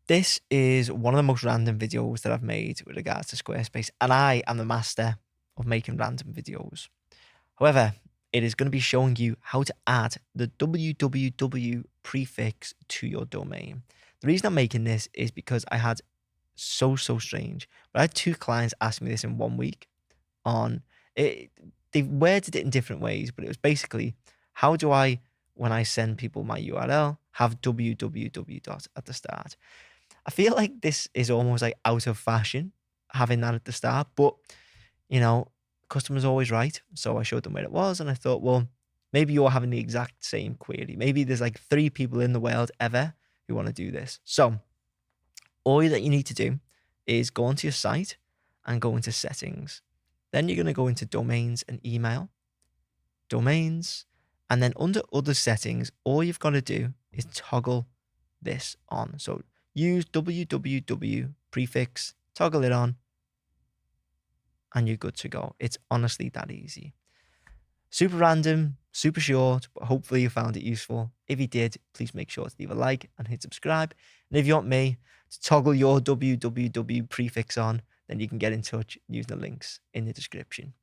This is one of the most random videos that I've made with regards to Squarespace, and I am the master of making random videos. However, it is going to be showing you how to add the www prefix to your domain. The reason I'm making this is because I had so strange, but I had two clients ask me this in 1 week on it. They worded it in different ways, but it was basically, how do I, when I send people my URL, have www dot at the start? I feel like this is almost like out of fashion, having that at the start, but you know, customers always right. So I showed them where it was, and I thought, well, maybe you're having the exact same query. Maybe there's like 3 people in the world ever who want to do this. So all that you need to do is go onto your site and go into settings. Then you're going to go into domains and email, domains, and then under other settings, all you've got to do is toggle this on. So use www prefix, toggle it on, and you're good to go. It's honestly that easy. Super random, super short, but hopefully you found it useful. If you did, please make sure to leave a like and hit subscribe. And if you want me to toggle your www prefix on, then you can get in touch using the links in the description.